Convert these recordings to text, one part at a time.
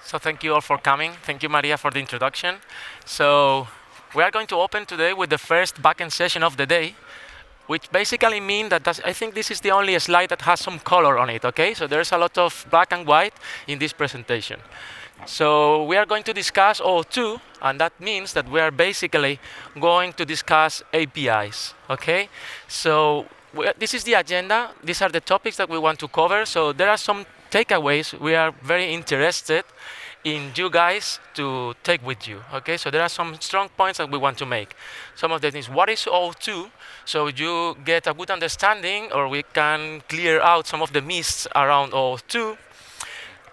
So thank you all for coming. Thank you, Maria, for the introduction. So we are going to open today with the first backend session of the day, which basically means that I think this is the only slide that has some color on it, okay? So there's a lot of black and white in this presentation. So we are going to discuss OAuth, and that means that we are basically going to discuss APIs, okay? So this is the agenda. These are the topics that we want to cover. So there are some takeaways we are very interested in you guys to take with you, okay? So there are some strong points that we want to make. Some of them is what is OAuth, so you get a good understanding, or we can clear out some of the myths around OAuth.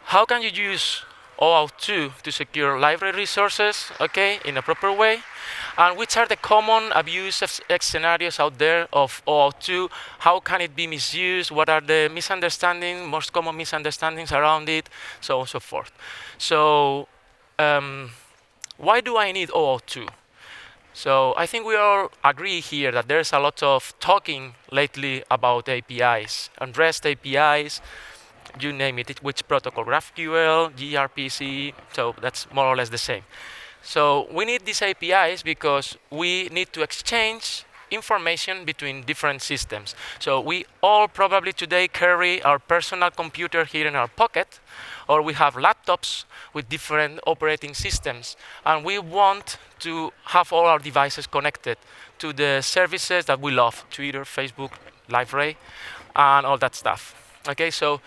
How can you use OAuth to secure library resources, okay, in a proper way? And which are the common abuse scenarios out there of OAuth? How can it be misused? What are the misunderstandings, most common misunderstandings around it, so on and so forth. So why do I need OAuth? So I think we all agree here that there's a lot of talking lately about APIs and REST APIs, you name it, which protocol, GraphQL, gRPC, so that's more or less the same. So we need these APIs because we need to exchange information between different systems. So we all probably today carry our personal computer here in our pocket, or we have laptops with different operating systems, and we want to have all our devices connected to the services that we love, Twitter, Facebook, Liferay, and all that stuff. Okay, so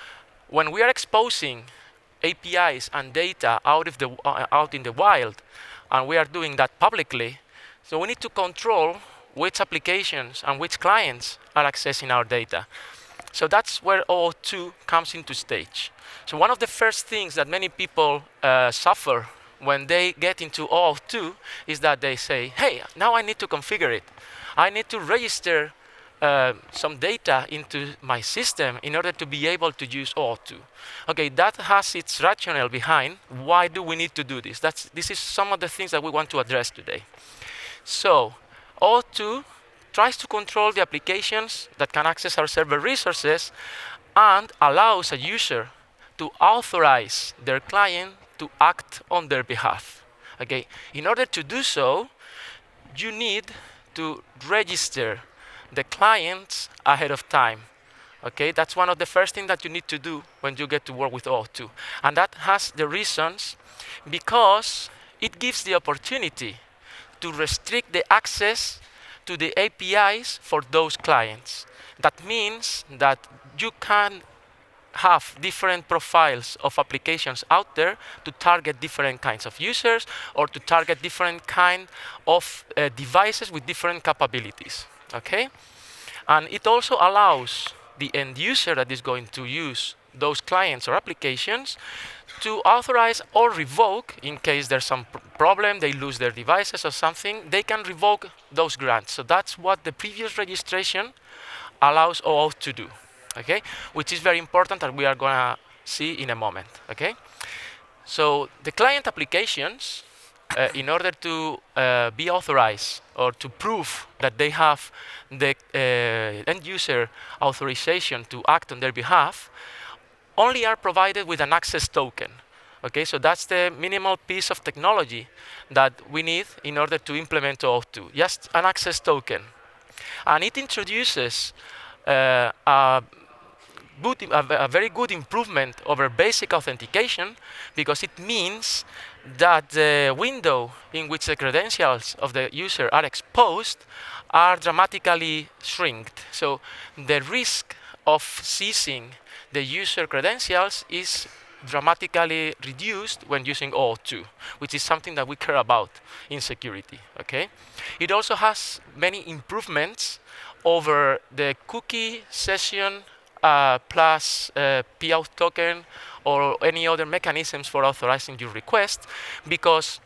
when we are exposing APIs and data out in the wild, and we are doing that publicly, so we need to control which applications and which clients are accessing our data. So that's where OAuth comes into stage. So one of the first things that many people suffer when they get into OAuth is that they say, hey, now I need to configure it. I need to register some data into my system in order to be able to use OAuth. Okay, that has its rationale behind why do we need to do this. This is some of the things that we want to address today. So OAuth tries to control the applications that can access our server resources and allows a user to authorize their client to act on their behalf. Okay, in order to do so, you need to register the clients ahead of time. Okay, that's one of the first things that you need to do when you get to work with OAuth. And that has the reasons because it gives the opportunity to restrict the access to the APIs for those clients. That means that you can have different profiles of applications out there to target different kinds of users or to target different kind of devices with different capabilities. Okay? And it also allows the end user that is going to use those clients or applications to authorize or revoke in case there's some problem, they lose their devices or something, they can revoke those grants. So that's what the previous registration allows OAuth to do, okay? Which is very important that we are gonna see in a moment, okay? So the client applications, in order to be authorized or to prove that they have the end user authorization to act on their behalf, only are provided with an access token. Okay, so that's the minimal piece of technology that we need in order to implement OAuth, just an access token. And it introduces a very good improvement over basic authentication because it means that the window in which the credentials of the user are exposed are dramatically shrinked. So the risk of seizing the user credentials is dramatically reduced when using OAuth, which is something that we care about in security. Okay? It also has many improvements over the cookie session plus PAuth token or any other mechanisms for authorizing your request because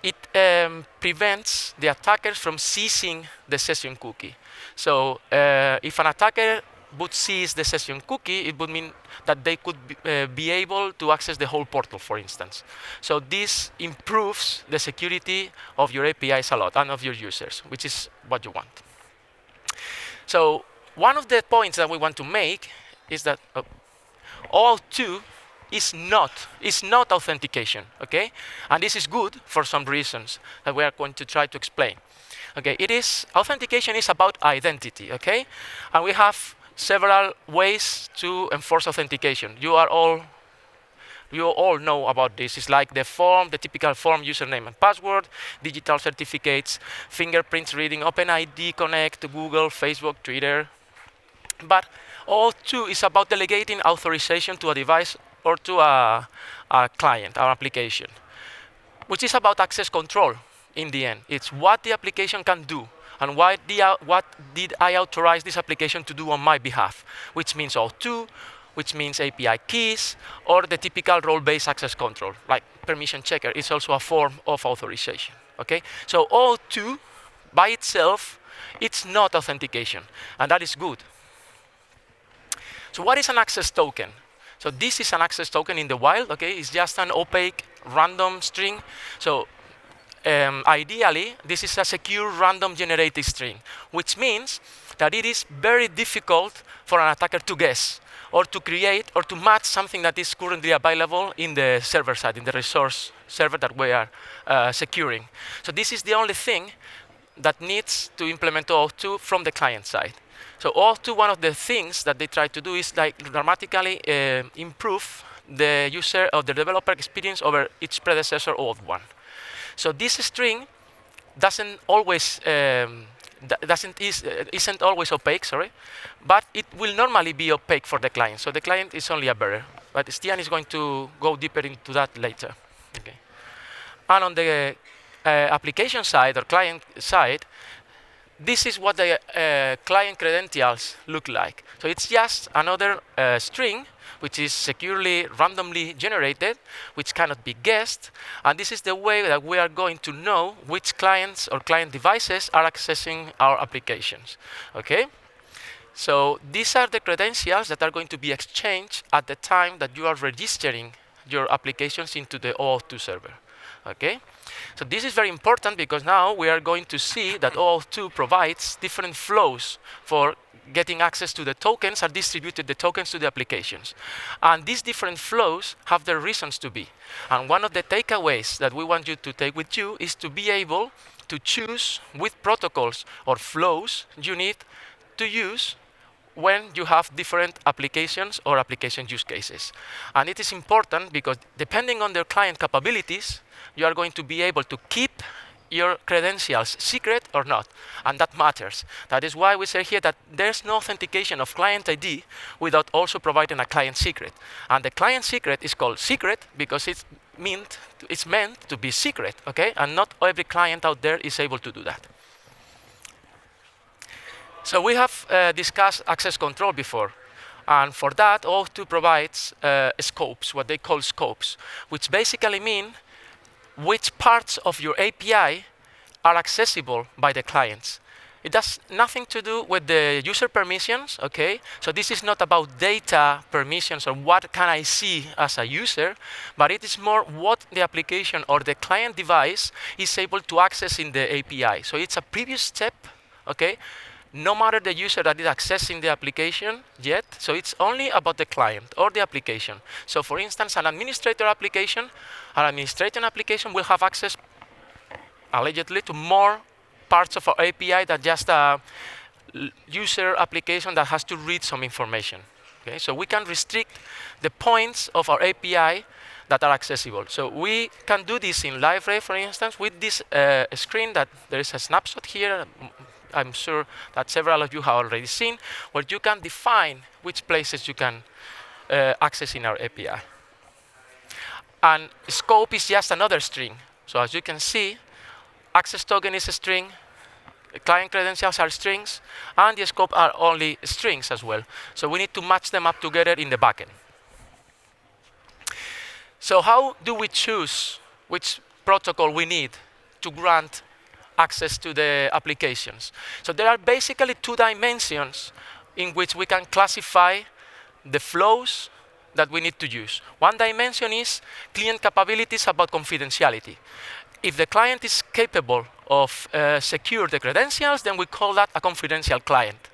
it prevents the attackers from seizing the session cookie. So if an attacker would seize the session cookie, it would mean that they could be able to access the whole portal, for instance. So this improves the security of your APIs a lot and of your users, which is what you want. So one of the points that we want to make is that OAuth is not authentication, okay? And this is good for some reasons that we are going to try to explain. Okay, authentication is about identity, okay? And we have several ways to enforce authentication. You all know about this. It's like the typical form, username and password, digital certificates, fingerprints reading, OpenID Connect, Google, Facebook, Twitter. But OAuth2 is about delegating authorization to a device or to a client, our application, which is about access control in the end. It's what the application can do and what did I authorize this application to do on my behalf, which means OAuth2, which means API keys, or the typical role-based access control, like permission checker is also a form of authorization, okay? So OAuth2, by itself, it's not authentication, and that is good. So what is an access token? So this is an access token in the wild, okay? It's just an opaque random string. So ideally, this is a secure random generated string, which means that it is very difficult for an attacker to guess or to create or to match something that is currently available in the server side, in the resource server that we are securing. So this is the only thing that needs to implement OAuth2 from the client side. So OAuth2, one of the things that they try to do is like dramatically improve the user or the developer experience over its predecessor OAuth1. So this string isn't always opaque, sorry, but it will normally be opaque for the client. So the client is only a bearer, but Stian is going to go deeper into that later. Okay. And on the application side or client side, this is what the client credentials look like. So it's just another string which is securely randomly generated, which cannot be guessed. And this is the way that we are going to know which clients or client devices are accessing our applications. Okay? So these are the credentials that are going to be exchanged at the time that you are registering your applications into the OAuth2 server. Okay? So this is very important because now we are going to see that OAuth2 provides different flows for getting access to the tokens or distributed the tokens to the applications. And these different flows have their reasons to be. And one of the takeaways that we want you to take with you is to be able to choose which protocols or flows you need to use when you have different applications or application use cases. And it is important because depending on their client capabilities, you are going to be able to keep your credentials secret or not, and that matters. That is why we say here that there's no authentication of client ID without also providing a client secret. And the client secret is called secret because it's meant to be secret, okay? And not every client out there is able to do that. So we have discussed access control before. And for that, OAuth2 provides scopes, what they call scopes, which basically mean which parts of your API are accessible by the clients. It has nothing to do with the user permissions, okay? So this is not about data permissions or what can I see as a user, but it is more what the application or the client device is able to access in the API. So it's a previous step, okay? No matter the user that is accessing the application yet, so it's only about the client or the application. So for instance, an administrator application will have access, allegedly, to more parts of our API than just a user application that has to read some information. Okay? So we can restrict the points of our API that are accessible. So we can do this in Liferay, for instance, with this screen that there is a snapshot here. I'm sure that several of you have already seen, where you can define which places you can access in our API. And scope is just another string. So as you can see, access token is a string, client credentials are strings, and the scope are only strings as well. So we need to match them up together in the backend. So how do we choose which protocol we need to grant access to the applications? So there are basically two dimensions in which we can classify the flows that we need to use. One dimension is client capabilities about confidentiality. If the client is capable of secure the credentials, then we call that a confidential client.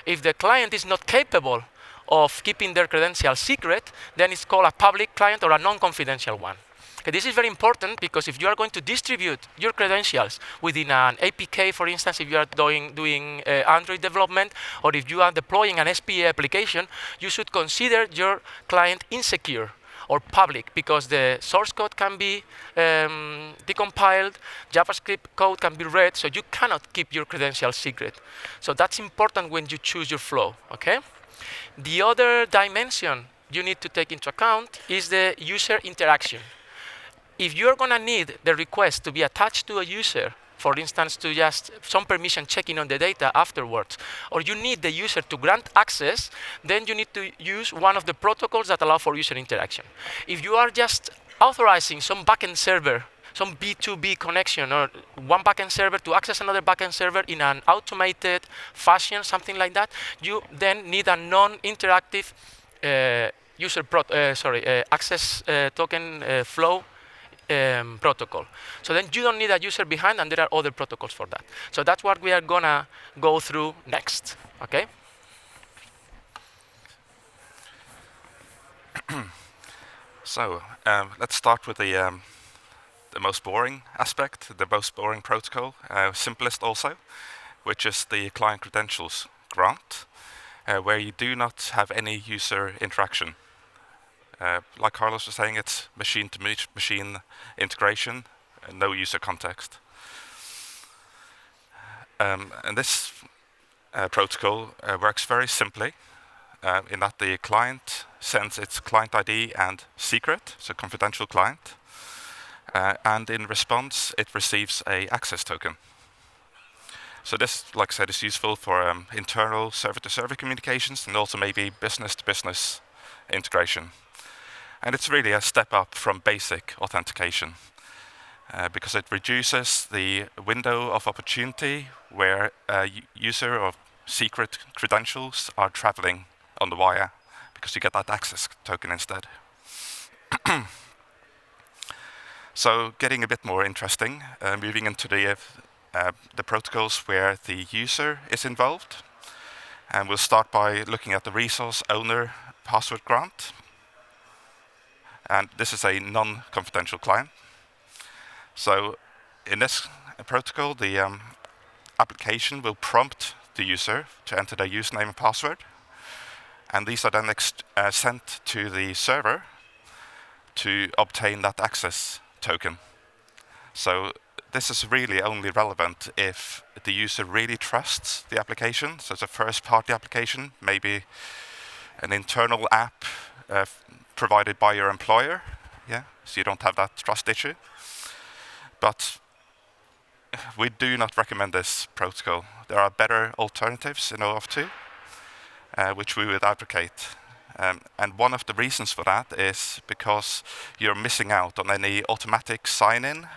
If the client is not capable of keeping their credentials secret, then it's called a public client or a non-confidential one. Okay, this is very important because if you are going to distribute your credentials within an APK, for instance, if you are doing Android development, or if you are deploying an SPA application, you should consider your client insecure or public, because the source code can be decompiled, JavaScript code can be read, so you cannot keep your credentials secret. So that's important when you choose your flow, okay? The other dimension you need to take into account is the user interaction. If you're going to need the request to be attached to a user, for instance, to just some permission checking on the data afterwards, or you need the user to grant access, then you need to use one of the protocols that allow for user interaction. If you are just authorizing some backend server, some B2B connection, or one backend server to access another backend server in an automated fashion, something like that, you then need a non-interactive access token flow protocol. So then you don't need a user behind, and there are other protocols for that. So that's what we are gonna go through next, okay? So let's start with the most boring aspect, the most boring protocol, simplest also, which is the client credentials grant, where you do not have any user interaction. Like Carlos was saying, it's machine-to-machine integration, and no user context. And this protocol works very simply in that the client sends its client ID and secret, so confidential client, and in response it receives an access token. So this, like I said, is useful for internal server-to-server communications and also maybe business-to-business integration. And it's really a step up from basic authentication because it reduces the window of opportunity where user or secret credentials are traveling on the wire, because you get that access token instead. So getting a bit more interesting, moving into the protocols where the user is involved. And we'll start by looking at the resource owner password grant. And this is a non-confidential client. So in this protocol, the application will prompt the user to enter their username and password. And these are then sent to the server to obtain that access token. So this is really only relevant if the user really trusts the application. So it's a first-party application, maybe an internal app provided by your employer, so you don't have that trust issue. But we do not recommend this protocol. There are better alternatives in OAuth 2, which we would advocate. And one of the reasons for that is because you're missing out on any automatic sign-in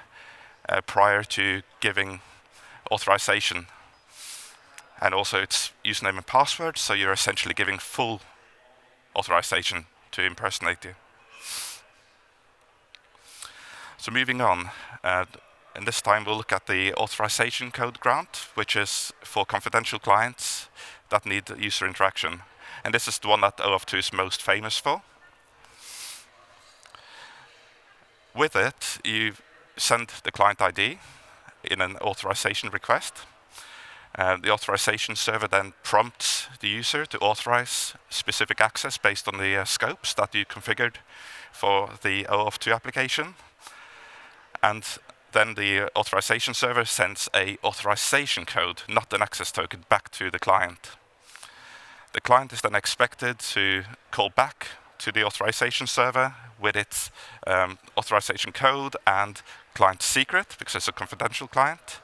prior to giving authorization. And also it's username and password, so you're essentially giving full authorization to impersonate you. So moving on, and this time we'll look at the authorization code grant, which is for confidential clients that need user interaction. And this is the one that OAuth 2 is most famous for. With it, you send the client ID in an authorization request. The authorization server then prompts the user to authorize specific access based on the scopes that you configured for the OAuth 2 application. And then the authorization server sends an authorization code, not an access token, back to the client. The client is then expected to call back to the authorization server with its authorization code and client secret, because it's a confidential client.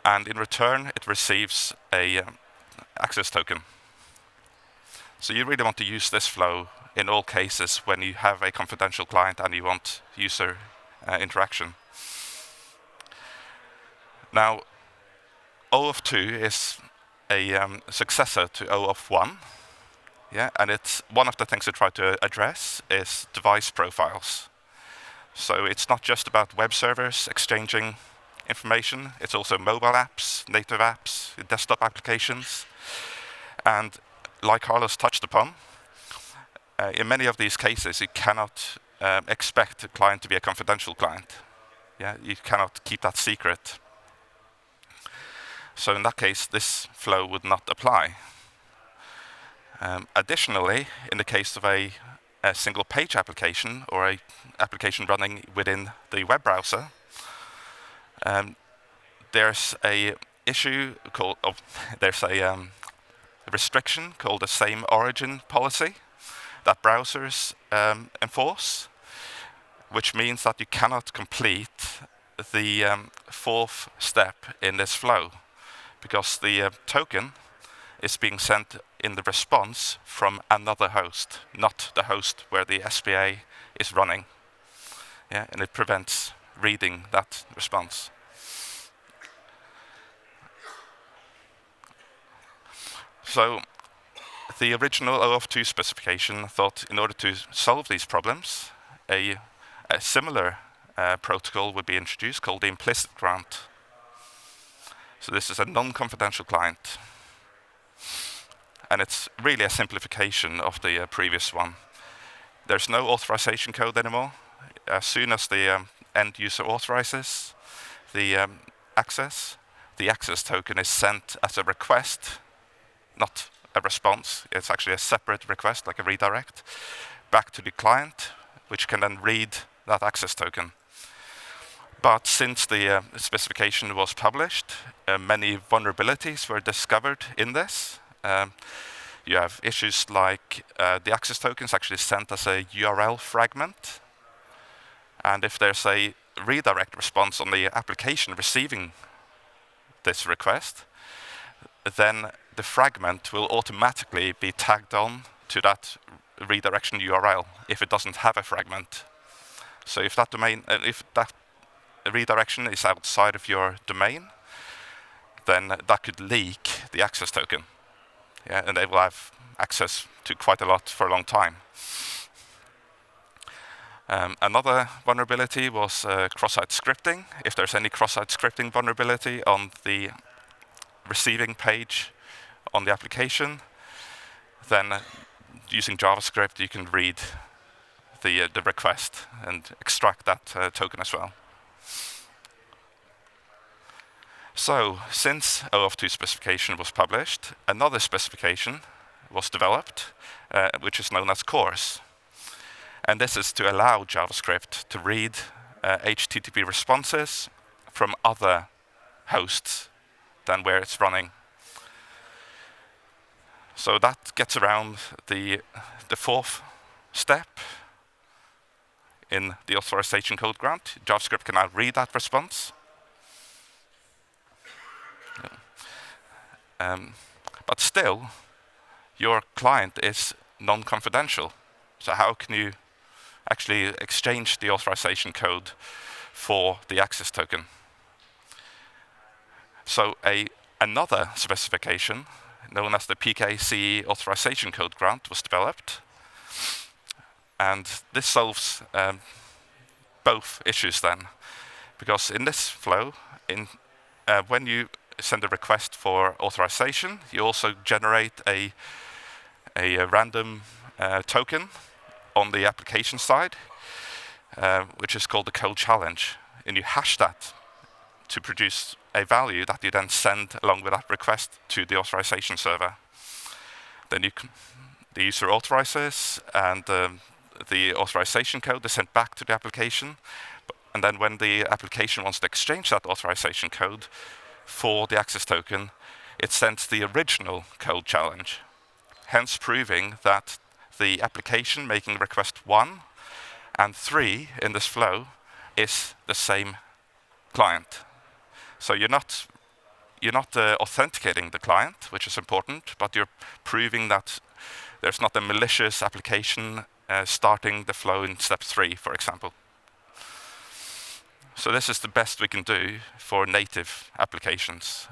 And in return, it receives a access token. So you really want to use this flow in all cases when you have a confidential client and you want user interaction. Now, OAuth 2 is a successor to OAuth 1. And it's one of the things we try to address is device profiles. So it's not just about web servers exchanging information, it's also mobile apps, native apps, desktop applications. And like Carlos touched upon, in many of these cases, you cannot expect a client to be a confidential client. Yeah, you cannot keep that secret. So in that case, this flow would not apply. Additionally, in the case of a single page application or a application running within the web browser, there's a issue called, there's a restriction called the same origin policy that browsers enforce, which means that you cannot complete the fourth step in this flow, because the token is being sent in the response from another host, not the host where the SPA is running. Yeah, and it prevents reading that response. So the original OAuth 2 specification thought in order to solve these problems, a similar protocol would be introduced called the Implicit Grant. So this is a non-confidential client. And it's really a simplification of the previous one. There's no authorization code anymore. As soon as the end user authorizes the access token is sent as a request, not a response. It's actually a separate request, like a redirect, back to the client, which can then read that access token. But since the specification was published, many vulnerabilities were discovered in this. You have issues like the access token is actually sent as a URL fragment. And if there's a redirect response on the application receiving this request, then the fragment will automatically be tagged on to that redirection URL if it doesn't have a fragment. So if that redirection is outside of your domain, then that could leak the access token. Yeah, and they will have access to quite a lot for a long time. Another vulnerability was cross-site scripting. If there's any cross-site scripting vulnerability on the receiving page on the application, then using JavaScript you can read the request and extract that token as well. So, since OAuth 2 specification was published, another specification was developed, which is known as CORS. And this is to allow JavaScript to read HTTP responses from other hosts than where it's running. So that gets around the fourth step in the authorization code grant. JavaScript can now read that response. But still, your client is non-confidential. So how can you actually exchange the authorization code for the access token? So another specification, known as the PKCE authorization code grant, was developed. And this solves both issues then. Because in this flow, when you send a request for authorization, you also generate a random token on the application side, which is called the code challenge. And you hash that to produce a value that you then send along with that request to the authorization server. Then the user authorizes, and the authorization code is sent back to the application. And then when the application wants to exchange that authorization code for the access token, it sends the original code challenge, hence proving that the application making request 1 and 3 in this flow is the same client. So you're not authenticating the client, which is important, but you're proving that there's not a malicious application starting the flow in step 3, for example. So this is the best we can do for native applications.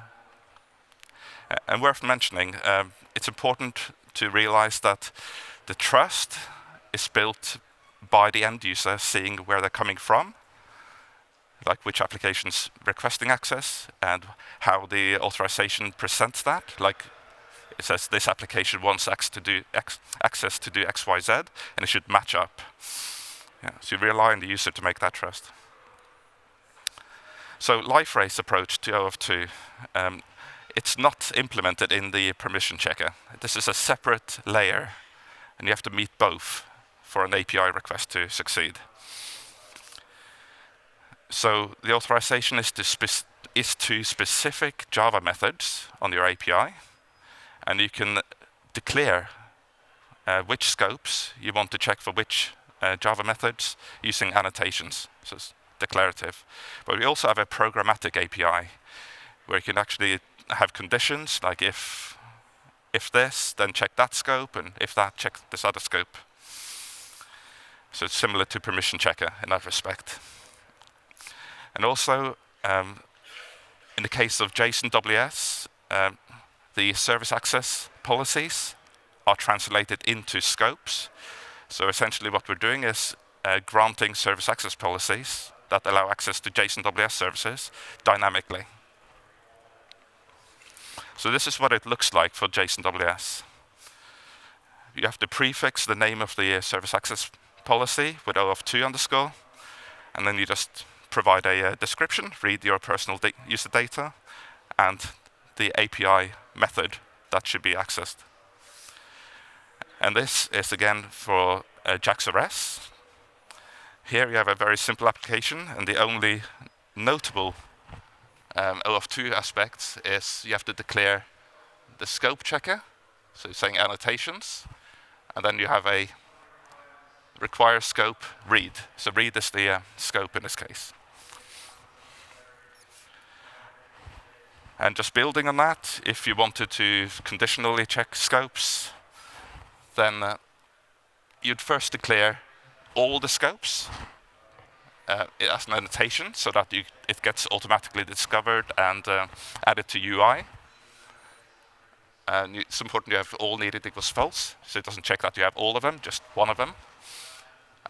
And worth mentioning, it's important to realize that the trust is built by the end user seeing where they're coming from, like which application's requesting access and how the authorization presents that. Like it says this application wants access to do X, Y, Z, and it should match up. Yeah, so you rely on the user to make that trust. So Liferay's approach to OAuth 2, it's not implemented in the permission checker. This is a separate layer, and you have to meet both for an API request to succeed. So the authorization is to specific Java methods on your API, and you can declare which scopes you want to check for which Java methods using annotations. So it's declarative. But we also have a programmatic API where you can actually have conditions like if this, then check that scope, and if that, check this other scope. So it's similar to permission checker in that respect. And also, in the case of JSON WS, the service access policies are translated into scopes. So essentially what we're doing is granting service access policies that allow access to JSON WS services dynamically. So this is what it looks like for JSON WS. You have to prefix the name of the service access policy with OAuth 2 underscore, and then you just provide a description, read your personal user data, and the API method that should be accessed. And this is again for JAX-RS. Here you have a very simple application, and the only notable OAuth 2 aspects is you have to declare the scope checker, so you're saying annotations, and then you have a require scope read. So read is the scope in this case. And just building on that, if you wanted to conditionally check scopes, then you'd first declare all the scopes as an annotation so that it gets automatically discovered and added to UI. And it's important you have all needed equals false, so it doesn't check that you have all of them, just one of them.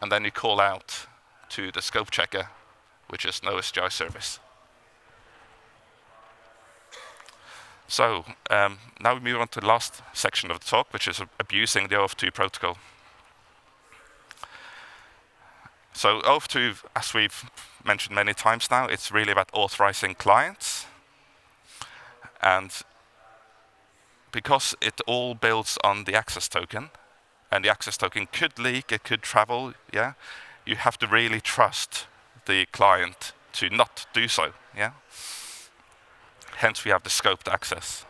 And then you call out to the scope checker, which is NoSGI service. So now we move on to the last section of the talk, which is abusing the OAuth 2 protocol. So OAuth 2, as we've mentioned many times now, it's really about authorizing clients. And because it all builds on the access token, and the access token could leak, it could travel, yeah, you have to really trust the client to not do so, yeah. Hence we have the scoped access.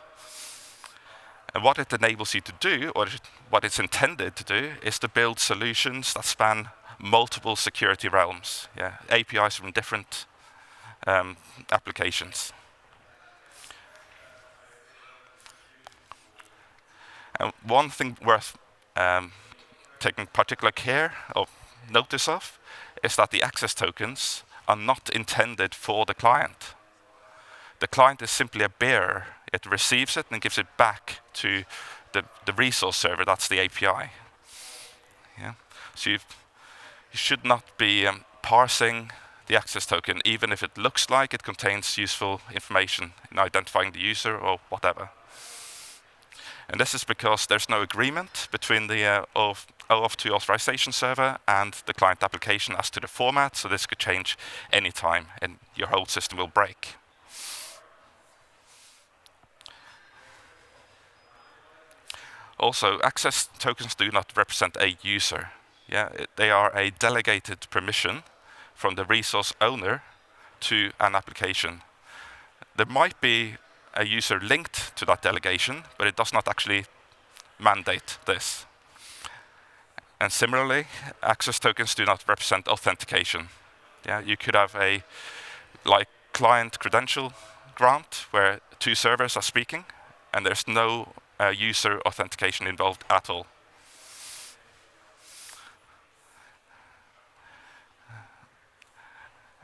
And what it enables you to do, or what it's intended to do, is to build solutions that span multiple security realms, yeah, APIs from different applications. And one thing worth taking particular care or notice of is that the access tokens are not intended for the client. The client is simply a bearer. It receives it and gives it back to the resource server, that's the API. Yeah? So you should not be parsing the access token, even if it looks like it contains useful information in identifying the user or whatever. And this is because there's no agreement between the OAuth 2 authorization server and the client application as to the format, so this could change any time and your whole system will break. Also, access tokens do not represent a user. Yeah, they are a delegated permission from the resource owner to an application. There might be a user linked to that delegation, but it does not actually mandate this. And similarly, access tokens do not represent authentication. Yeah, you could have a client credential grant where two servers are speaking, and there's no user authentication involved at all.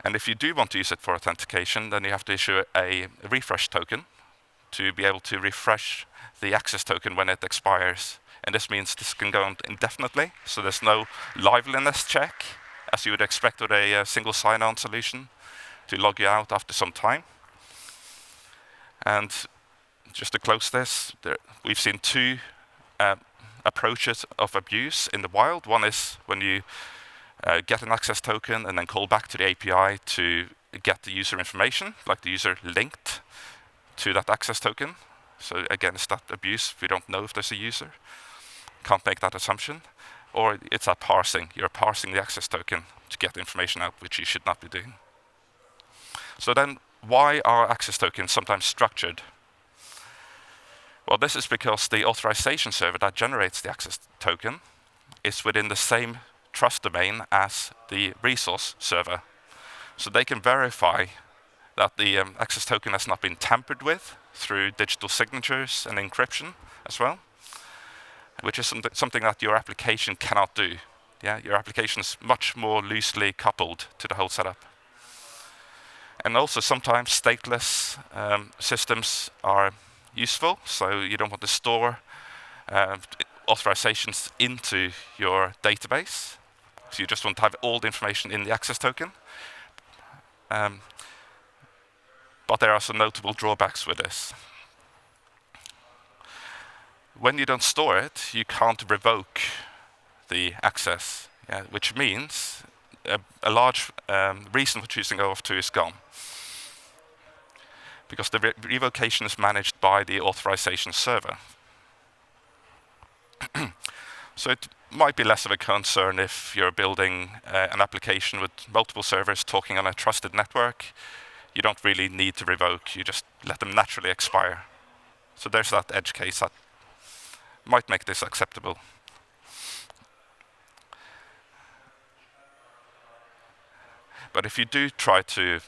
And if you do want to use it for authentication, then you have to issue a refresh token to be able to refresh the access token when it expires. And this means this can go on indefinitely, so there's no liveliness check, as you would expect with a single sign-on solution, to log you out after some time. And just to close this, we've seen two approaches of abuse in the wild. One is when you get an access token and then call back to the API to get the user information, like the user linked to that access token. So again, it's that abuse. We don't know if there's a user. Can't make that assumption. Or it's that parsing. You're parsing the access token to get information out, which you should not be doing. So then, why are access tokens sometimes structured? Well, this is because the authorization server that generates the access token is within the same trust domain as the resource server. So they can verify that the access token has not been tampered with through digital signatures and encryption as well, which is something that your application cannot do. Yeah, your application is much more loosely coupled to the whole setup. And also sometimes stateless systems are useful, so you don't want to store authorizations into your database. So you just want to have all the information in the access token. But there are some notable drawbacks with this. When you don't store it, you can't revoke the access, which means a large reason for choosing OAuth 2 is gone. Because the revocation is managed by the authorization server. So it might be less of a concern if you're building an application with multiple servers talking on a trusted network. You don't really need to revoke, you just let them naturally expire. So there's that edge case that might make this acceptable. But if you do try to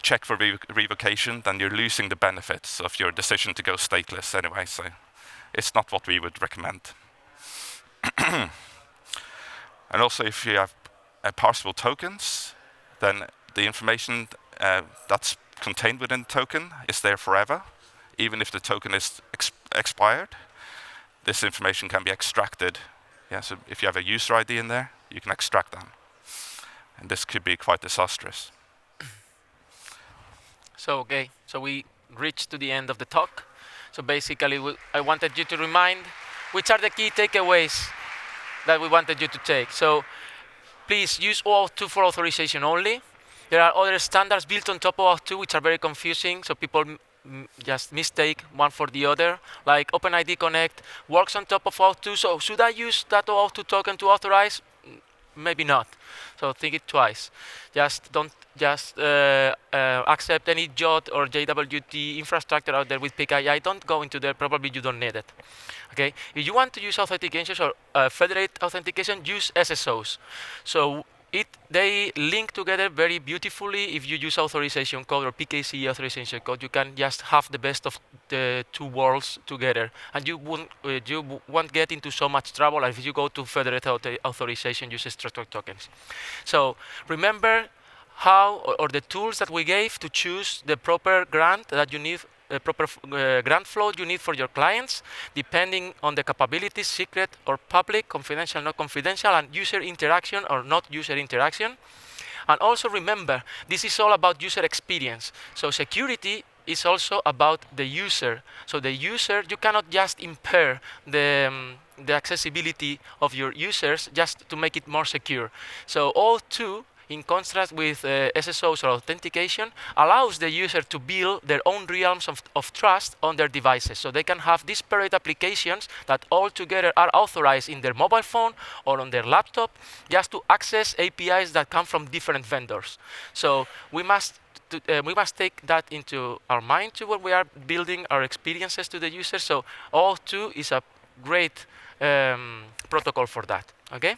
check for revocation, then you're losing the benefits of your decision to go stateless anyway, so it's not what we would recommend. And also, if you have parsable tokens, then the information that's contained within the token is there forever, even if the token is expired. This information can be extracted. Yeah, so if you have a user ID in there, you can extract that. And this could be quite disastrous. So, okay, so we reached to the end of the talk. So basically, I wanted you to remind which are the key takeaways that we wanted you to take. So please use OAuth 2 for authorization only. There are other standards built on top of OAuth 2 which are very confusing, so people just mistake one for the other. Like OpenID Connect works on top of OAuth 2, so should I use that OAuth 2 token to authorize? Maybe not. So think it twice. Just don't accept any JOT or JWT infrastructure out there with PKI. Don't go into there. Probably you don't need it. Okay. If you want to use authentications or federate authentication, use SSOs. So they link together very beautifully. If you use authorization code or PKC authorization code, you can just have the best of the two worlds together, and you won't get into so much trouble if you go to federate authorization uses structured tokens. So remember how or the tools that we gave to choose the proper grant that you need. Proper grant flow you need for your clients, depending on the capabilities, secret or public, confidential, not confidential, and user interaction or not user interaction. And also remember, this is all about user experience. So security is also about the user. So the user, you cannot just impair the accessibility of your users just to make it more secure. So OAuth 2, in contrast with SSOs or authentication, allows the user to build their own realms of trust on their devices. So they can have disparate applications that all together are authorized in their mobile phone or on their laptop just to access APIs that come from different vendors. So we must take that into our mind when we are building our experiences to the user. So OAuth 2 is a great protocol for that. Okay?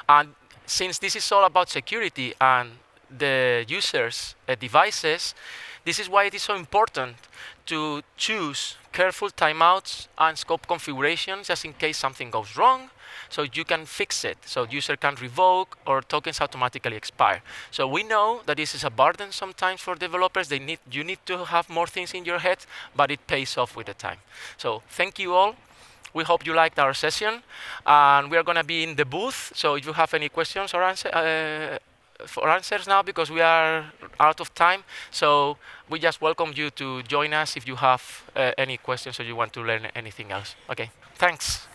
And since this is all about security and the users' devices, this is why it is so important to choose careful timeouts and scope configurations just in case something goes wrong, so you can fix it, so user can revoke or tokens automatically expire. So we know that this is a burden sometimes for developers. You need to have more things in your head, but it pays off with the time. So thank you all. We hope you liked our session, and we are going to be in the booth. So if you have any questions or for answers now because we are out of time. So we just welcome you to join us if you have any questions or you want to learn anything else. Okay, thanks.